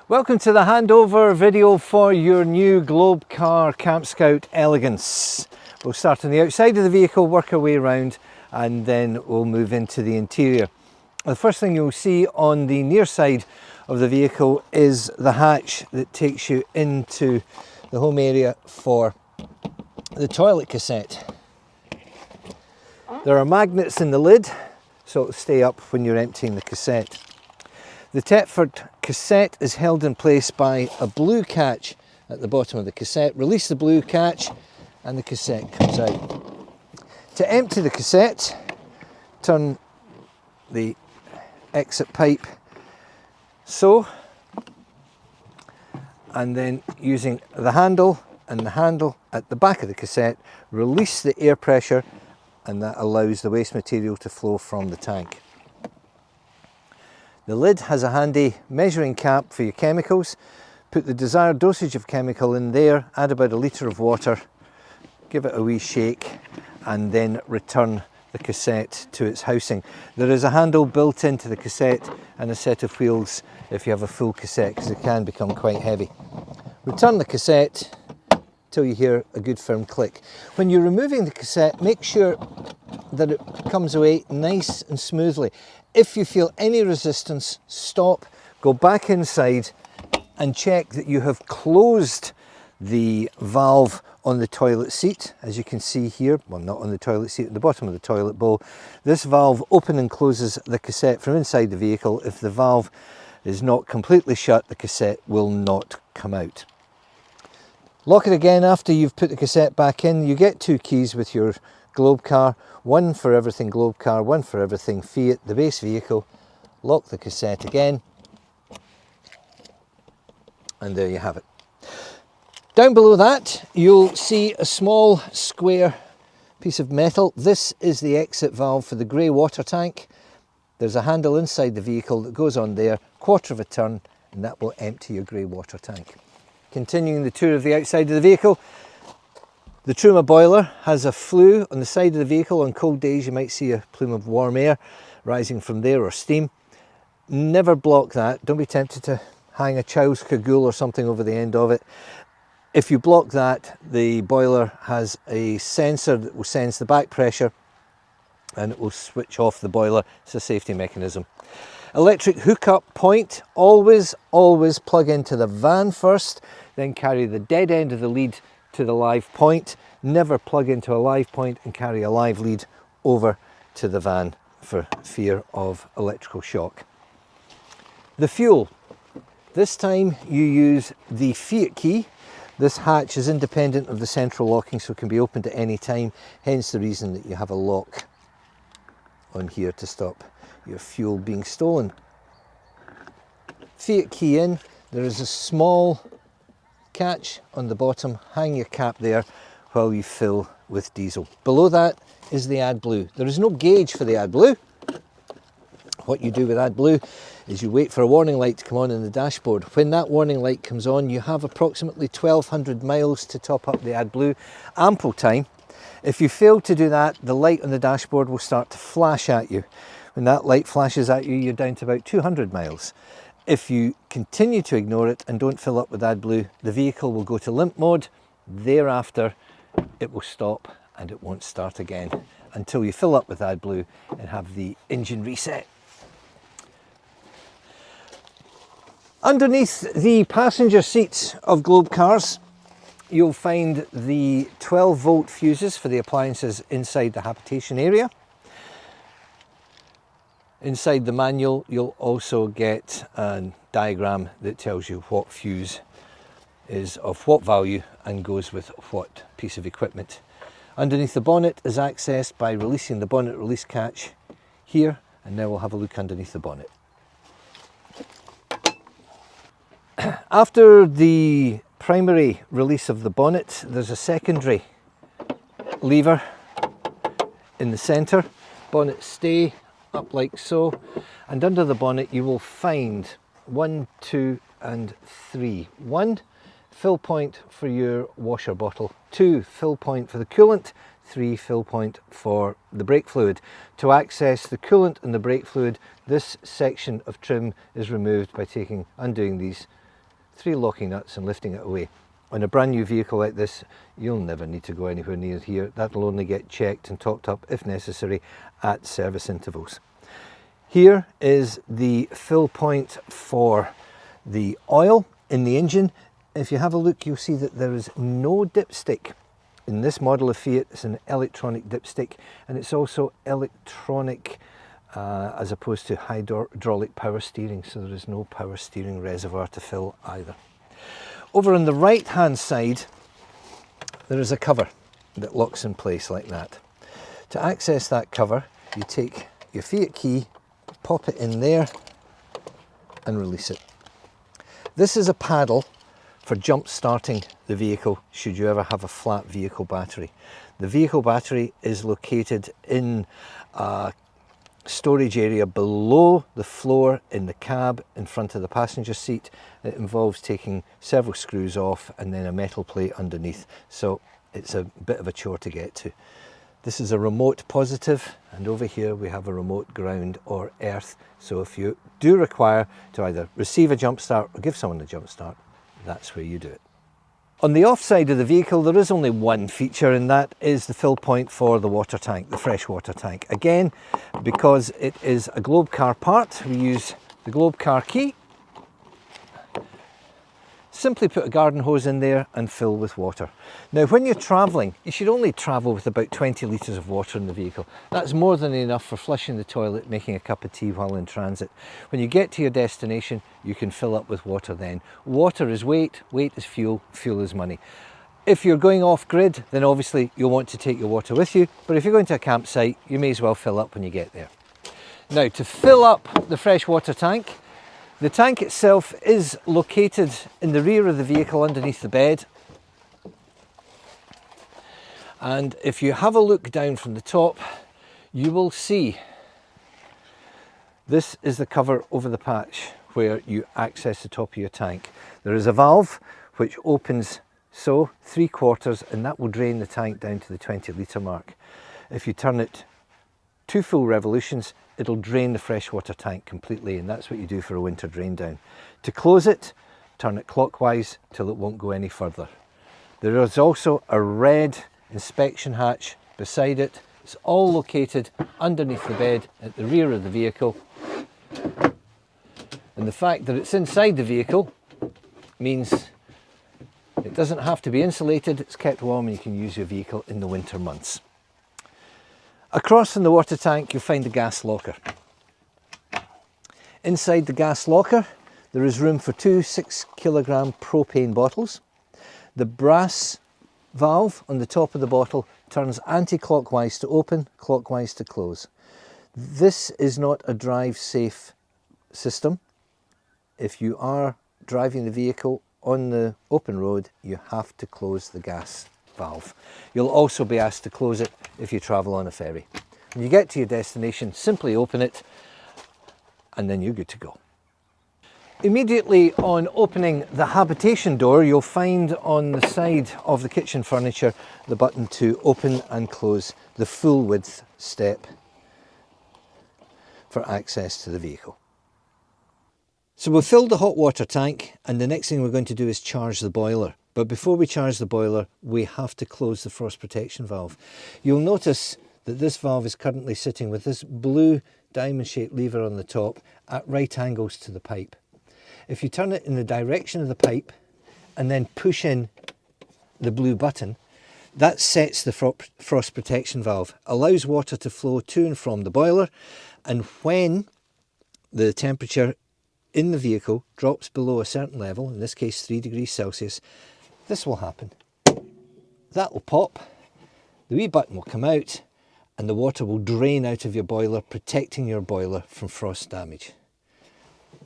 Welcome to the handover video for your new Globecar Campscout Elegance. We'll start on the outside of the vehicle, work our way around, and then we'll move into the interior. The first thing you'll see on the near side of the vehicle is the hatch that takes you into the home area for the toilet cassette. There are magnets in the lid, so it'll stay up when you're emptying the cassette. The Thetford cassette is held in place by a blue catch at the bottom of the cassette. Release the blue catch and the cassette comes out. To empty the cassette, turn the exit pipe so, and then using the handle and the handle at the back of the cassette, release the air pressure, and that allows the waste material to flow from the tank. The lid has a handy measuring cap for your chemicals. Put the desired dosage of chemical in there, add about 1 litre of water, give it a wee shake, and then return the cassette to its housing. There is a handle built into the cassette and a set of wheels if you have a full cassette, because it can become quite heavy. Return the cassette till you hear a good firm click. When you're removing the cassette, make sure that it comes away nice and smoothly. If you feel any resistance, stop, go back inside and check that you have closed the valve on the toilet seat. As you can see here, well, not on the toilet seat, at the bottom of the toilet bowl. This valve opens and closes the cassette from inside the vehicle. If the valve is not completely shut, the cassette will not come out. Lock it again after you've put the cassette back in. You get 2 keys with your Globecar, one for everything Globecar, one for everything Fiat, the base vehicle. Lock the cassette again, and there you have it. Down below that, you'll see a small square piece of metal. This is the exit valve for the grey water tank. There's a handle inside the vehicle that goes on there, 1/4 of a turn, and that will empty your grey water tank. Continuing the tour of the outside of the vehicle, the Truma boiler has a flue on the side of the vehicle. On cold days you might see a plume of warm air rising from there, or steam. Never block that. Don't be tempted to hang a child's cagoule or something over the end of it. If you block that, the boiler has a sensor that will sense the back pressure and it will switch off the boiler. It's a safety mechanism. Electric hookup point, always plug into the van first, then carry the dead end of the lead to the live point. Never plug into a live point and carry a live lead over to the van for fear of electrical shock. The fuel. This time you use the Fiat key. This hatch is independent of the central locking, so it can be opened at any time, hence the reason that you have a lock on here to stop your fuel being stolen. Fiat key in, there is a small catch on the bottom, hang your cap there while you fill with diesel. Below that is the AdBlue. There is no gauge for the AdBlue. What you do with AdBlue is you wait for a warning light to come on in the dashboard. When that warning light comes on, you have approximately 1,200 miles to top up the AdBlue. Ample time. If you fail to do that, the light on the dashboard will start to flash at you. When that light flashes at you, you're down to about 200 miles. If you continue to ignore it and don't fill up with AdBlue, the vehicle will go to limp mode. Thereafter, it will stop and it won't start again until you fill up with AdBlue and have the engine reset. Underneath the passenger seats of Globecars, you'll find the 12-volt fuses for the appliances inside the habitation area. Inside the manual, you'll also get a diagram that tells you what fuse is of what value and goes with what piece of equipment. Underneath the bonnet is accessed by releasing the bonnet release catch here, and now we'll have a look underneath the bonnet. After the primary release of the bonnet, there's a secondary lever in the centre. Bonnet stay up like so, and under the bonnet you will find 1, 2 and 3. 1, fill point for your washer bottle. 2, fill point for the coolant. 3, fill point for the brake fluid. To access the coolant and the brake fluid, this section of trim is removed by undoing these 3 locking nuts and lifting it away. On a brand new vehicle like this, you'll never need to go anywhere near here. That'll only get checked and topped up if necessary at service intervals. Here is the fill point for the oil in the engine. If you have a look, you'll see that there is no dipstick. In this model of Fiat, it's an electronic dipstick, and it's also electronic as opposed to hydraulic power steering, so there is no power steering reservoir to fill either. Over on the right hand side, there is a cover that locks in place like that. To access that cover, you take your Fiat key, pop it in there and release it. This is a paddle for jump starting the vehicle should you ever have a flat vehicle battery. The vehicle battery is located in a storage area below the floor in the cab in front of the passenger seat. It involves taking several screws off and then a metal plate underneath, so it's a bit of a chore to get to. This is a remote positive, and over here we have a remote ground or earth, so if you do require to either receive a jump start or give someone a jump start, that's where you do it. On the off side of the vehicle, there is only one feature, and that is the fill point for the water tank, the fresh water tank. Again, because it is a Globecar part, we use the Globecar key. Simply put a garden hose in there and fill with water. Now, when you're travelling, you should only travel with about 20 litres of water in the vehicle. That's more than enough for flushing the toilet, making a cup of tea while in transit. When you get to your destination, you can fill up with water then. Water is weight, weight is fuel, fuel is money. If you're going off grid, then obviously you'll want to take your water with you, but if you're going to a campsite, you may as well fill up when you get there. Now, to fill up the fresh water tank, the tank itself is located in the rear of the vehicle underneath the bed. And if you have a look down from the top, you will see this is the cover over the patch where you access the top of your tank. There is a valve which opens so 3/4, and that will drain the tank down to the 20 litre mark. If you turn it 2 full revolutions, it'll drain the freshwater tank completely, and that's what you do for a winter drain down. To close it, turn it clockwise till it won't go any further. There is also a red inspection hatch beside it. It's all located underneath the bed at the rear of the vehicle. And the fact that it's inside the vehicle means it doesn't have to be insulated, it's kept warm, and you can use your vehicle in the winter months. Across from the water tank, you'll find the gas locker. Inside the gas locker, there is room for 2 6-kilogram propane bottles. The brass valve on the top of the bottle turns anti-clockwise to open, clockwise to close. This is not a drive-safe system. If you are driving the vehicle on the open road, you have to close the gas valve. You'll also be asked to close it if you travel on a ferry. When you get to your destination, simply open it and then you're good to go. Immediately on opening the habitation door, you'll find on the side of the kitchen furniture the button to open and close the full width step for access to the vehicle. So we've filled the hot water tank, and the next thing we're going to do is charge the boiler. But before we charge the boiler, we have to close the frost protection valve. You'll notice that this valve is currently sitting with this blue diamond-shaped lever on the top at right angles to the pipe. If you turn it in the direction of the pipe and then push in the blue button, that sets the frost protection valve, allows water to flow to and from the boiler, and when the temperature in the vehicle drops below a certain level, in this case 3 degrees Celsius, this will happen. That will pop, the wee button will come out, and the water will drain out of your boiler, protecting your boiler from frost damage.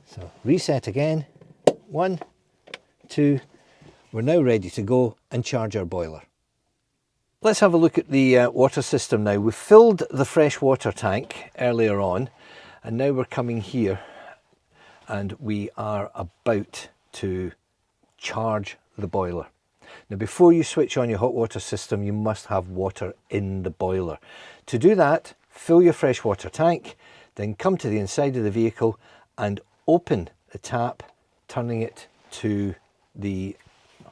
So reset again, 1, 2, we're now ready to go and charge our boiler. Let's have a look at the water system now. We've filled the fresh water tank earlier on, and now we're coming here and we are about to charge the boiler. Now, before you switch on your hot water system, you must have water in the boiler. To do that, fill your fresh water tank, then come to the inside of the vehicle and open the tap, turning it to the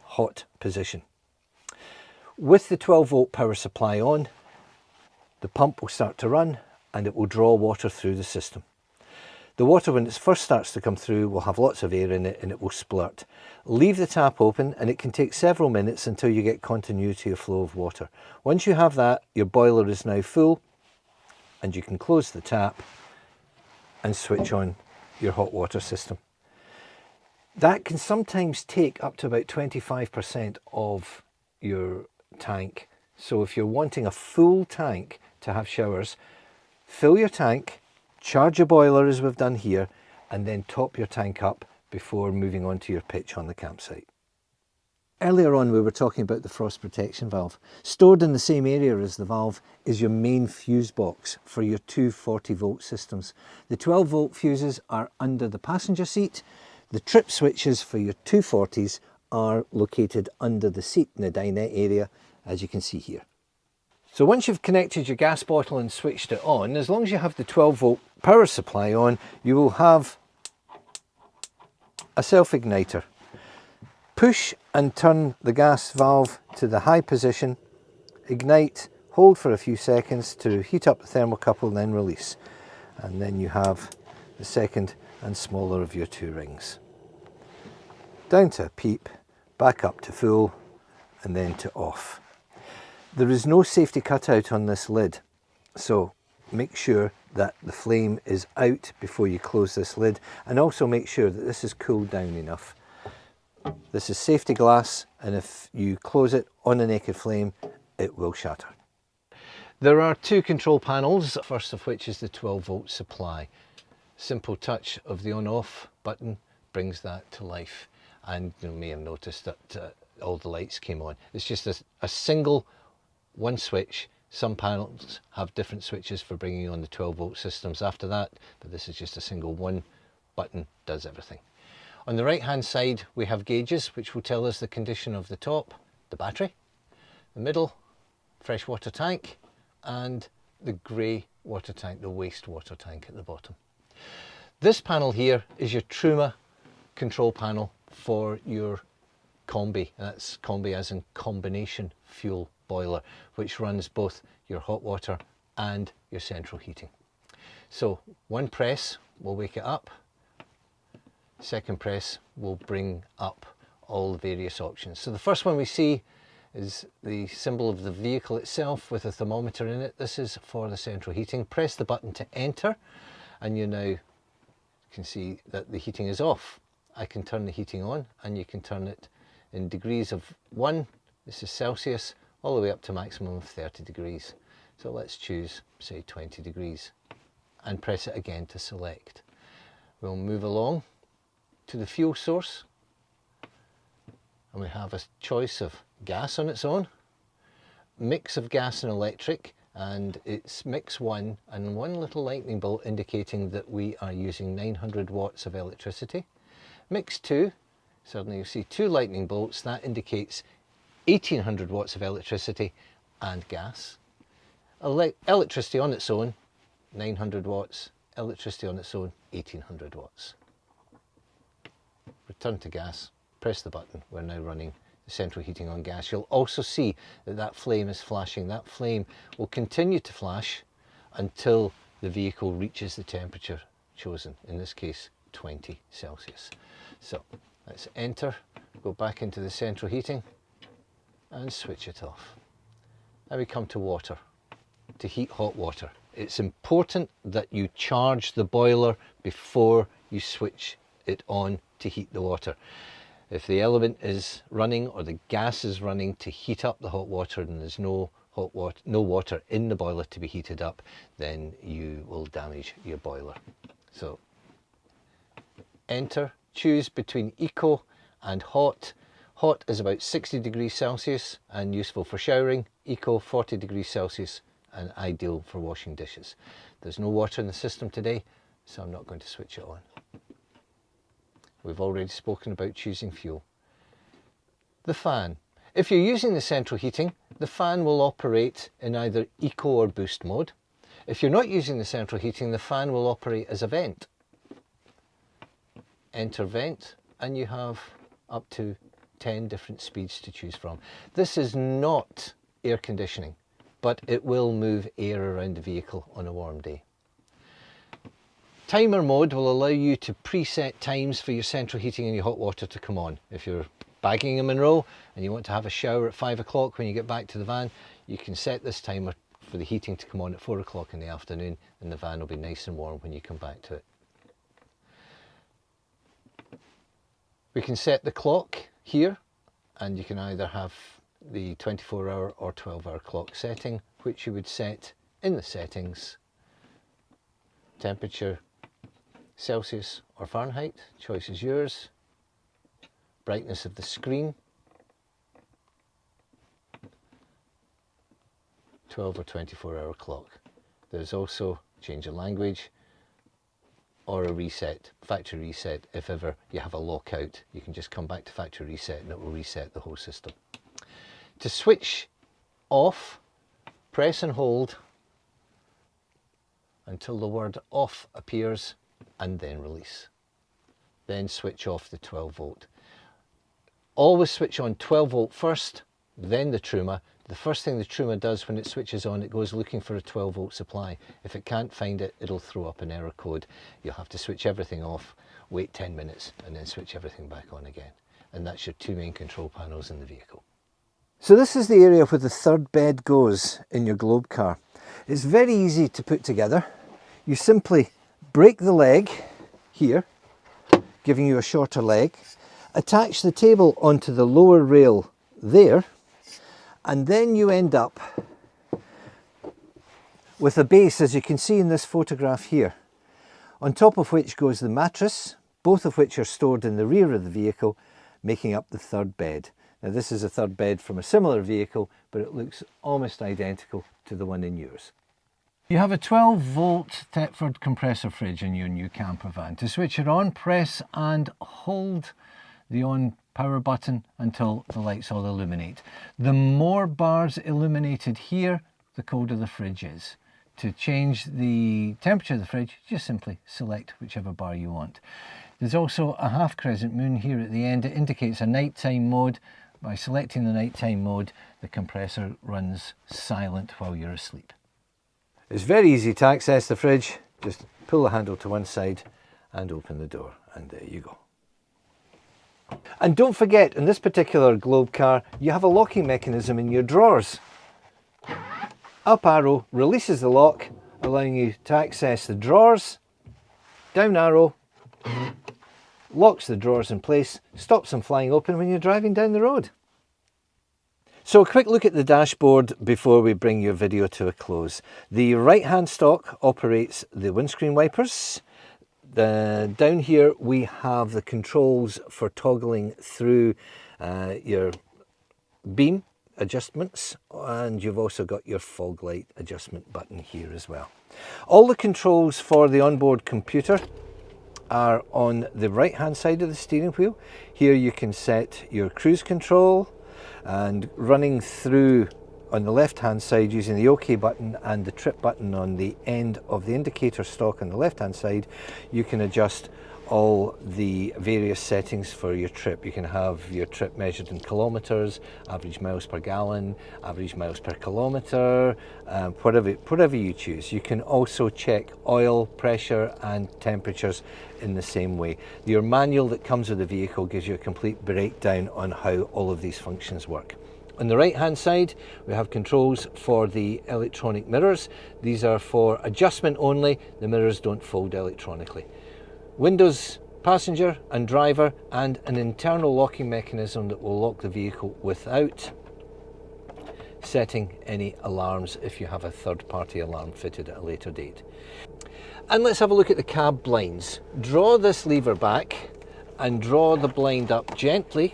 hot position. With the 12 volt power supply on, the pump will start to run and it will draw water through the system. The water, when it first starts to come through, will have lots of air in it and it will splurt. Leave the tap open and it can take several minutes until you get continuity of flow of water. Once you have that, your boiler is now full and you can close the tap and switch on your hot water system. That can sometimes take up to about 25% of your tank. So if you're wanting a full tank to have showers, fill your tank, charge your boiler as we've done here, and then top your tank up before moving on to your pitch on the campsite. Earlier on we were talking about the frost protection valve. Stored in the same area as the valve is your main fuse box for your two 40 volt systems. The 12 volt fuses are under the passenger seat. The trip switches for your 240s are located under the seat in the dinette area, as you can see here. So once you've connected your gas bottle and switched it on, as long as you have the 12 volt power supply on, you will have a self-igniter. Push and turn the gas valve to the high position, ignite, hold for a few seconds to heat up the thermocouple and then release. And then you have the second and smaller of your two rings. Down to a peep, back up to full, and then to off. There is no safety cutout on this lid, so make sure that the flame is out before you close this lid, and also make sure that this is cooled down enough. This is safety glass, and if you close it on a naked flame, it will shatter. There are two control panels, first of which is the 12 volt supply. Simple touch of the on-off button brings that to life, and you may have noticed that all the lights came on. It's just a single one switch. Some panels have different switches for bringing on the 12 volt systems after that, but this is just a single one button, does everything. On the right hand side we have gauges which will tell us the condition of the top, the battery, the middle, freshwater tank, and the grey water tank, the wastewater tank at the bottom. This panel here is your Truma control panel for your combi, and that's combi as in combination fuel boiler, which runs both your hot water and your central heating. So one press will wake it up, second press will bring up all the various options. So the first one we see is the symbol of the vehicle itself with a thermometer in it. This is for the central heating. Press the button to enter and you now can see that the heating is off. I can turn the heating on and you can turn it in degrees of 1, this is Celsius, all the way up to maximum of 30 degrees. So let's choose, say, 20 degrees and press it again to select. We'll move along to the fuel source and we have a choice of gas on its own, mix of gas and electric, and it's mix 1 and one little lightning bolt indicating that we are using 900 watts of electricity. Mix 2, suddenly you see 2 lightning bolts, that indicates 1800 watts of electricity and gas. Electricity on its own, 900 watts, electricity on its own, 1800 watts. Return to gas, press the button, we're now running the central heating on gas. You'll also see that that flame is flashing. That flame will continue to flash until the vehicle reaches the temperature chosen, in this case 20 Celsius. So let's enter, go back into the central heating and switch it off. Now we come to water, to heat hot water. It's important that you charge the boiler before you switch it on to heat the water. If the element is running or the gas is running to heat up the hot water and there's no water in the boiler to be heated up, then you will damage your boiler. So enter, choose between eco and hot. Hot is about 60 degrees Celsius and useful for showering. Eco 40 degrees Celsius and ideal for washing dishes. There's no water in the system today, so I'm not going to switch it on. We've already spoken about choosing fuel. The fan. If you're using the central heating, the fan will operate in either eco or boost mode. If you're not using the central heating, the fan will operate as a vent. Enter vent and you have up to 10 different speeds to choose from. This is not air conditioning, but it will move air around the vehicle on a warm day. Timer mode will allow you to preset times for your central heating and your hot water to come on. If you're bagging in Monroe and you want to have a shower at 5 o'clock when you get back to the van, you can set this timer for the heating to come on at 4 o'clock in the afternoon, and the van will be nice and warm when you come back to it. We can set the clock here, and you can either have the 24-hour or 12-hour clock setting, which you would set in the settings. Temperature, Celsius or Fahrenheit, choice is yours. Brightness of the screen, 12 or 24-hour clock. There's also change of language or a reset, factory reset. If ever you have a lockout, you can just come back to factory reset and it will reset the whole system. To switch off, press and hold until the word off appears and then release. Then switch off the 12 volt. Always switch on 12 volt first, then the Truma. The first thing the Truma does when it switches on, it goes looking for a 12 volt supply. If it can't find it, it'll throw up an error code. You'll have to switch everything off, wait 10 minutes and then switch everything back on again. And that's your two main control panels in the vehicle. So this is the area where the third bed goes in your Globecar. It's very easy to put together. You simply break the leg here, giving you a shorter leg, attach the table onto the lower rail there, and then you end up with a base, as you can see in this photograph here, on top of which goes the mattress, both of which are stored in the rear of the vehicle, making up the third bed. Now this is a third bed from a similar vehicle, but it looks almost identical to the one in yours. You have a 12 volt Thetford compressor fridge in your new camper van. To switch it on, press and hold the on power button until the lights all illuminate. The more bars illuminated here, the colder the fridge is. To change the temperature of the fridge, just simply select whichever bar you want. There's also a half crescent moon here at the end. It indicates a nighttime mode. By selecting the nighttime mode, the compressor runs silent while you're asleep. It's very easy to access the fridge. Just pull the handle to one side and open the door, and there you go. And don't forget, in this particular Globecar, you have a locking mechanism in your drawers. Up arrow releases the lock, allowing you to access the drawers. Down arrow locks the drawers in place, stops them flying open when you're driving down the road. So a quick look at the dashboard before we bring your video to a close. The right hand stalk operates the windscreen wipers. Down here we have the controls for toggling through your beam adjustments, and you've also got your fog light adjustment button here as well. All the controls for the onboard computer are on the right hand side of the steering wheel. Here you can set your cruise control, and running through on the left hand side using the OK button and the trip button on the end of the indicator stalk on the left hand side, you can adjust all the various settings for your trip. You can have your trip measured in kilometers, average miles per gallon, average miles per kilometer, whatever you choose. You can also check oil pressure and temperatures in the same way. Your manual that comes with the vehicle gives you a complete breakdown on how all of these functions work. On the right hand side we have controls for the electronic mirrors. These are for adjustment only. The mirrors don't fold electronically. Windows, passenger and driver, and an internal locking mechanism that will lock the vehicle without setting any alarms if you have a third-party alarm fitted at a later date. And let's have a look at the cab blinds. Draw this lever back and draw the blind up gently.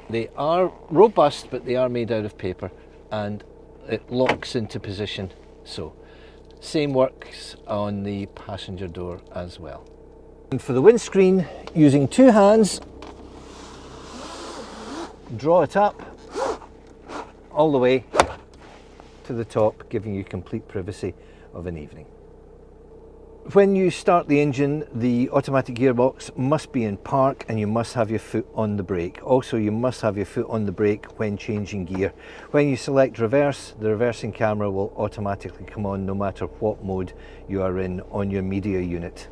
They are robust, but they are made out of paper, and it locks into position. So same works on the passenger door as well. And for the windscreen, using two hands, draw it up all the way to the top, giving you complete privacy of an evening. When you start the engine, the automatic gearbox must be in park and you must have your foot on the brake. Also, you must have your foot on the brake when changing gear. When you select reverse, the reversing camera will automatically come on no matter what mode you are in on your media unit.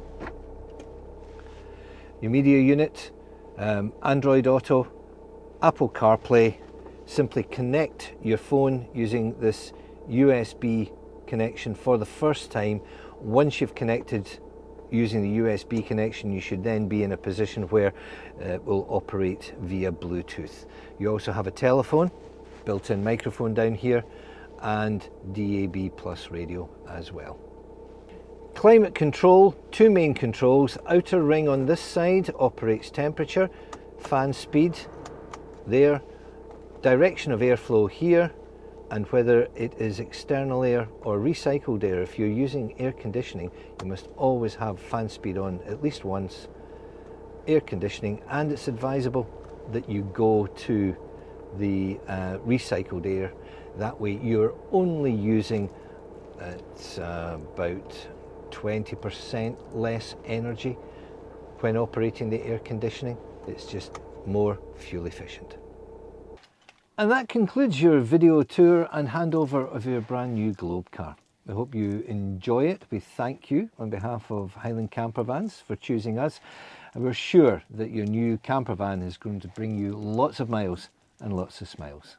Your media unit, Android Auto, Apple CarPlay. Simply connect your phone using this USB connection for the first time. Once you've connected using the USB connection, you should then be in a position where it will operate via Bluetooth. You also have a telephone, built-in microphone down here, and DAB+ radio as well. Climate control, two main controls. Outer ring on this side operates temperature, fan speed there, direction of airflow here, and whether it is external air or recycled air. If you're using air conditioning, you must always have fan speed on at least once, air conditioning, and it's advisable that you go to the recycled air. That way you're only using about 20% less energy when operating the air conditioning. It's just more fuel efficient. And that concludes your video tour and handover of your brand new Globecar. I hope you enjoy it. We thank you on behalf of Highland Campervans for choosing us. And we're sure that your new campervan is going to bring you lots of miles and lots of smiles.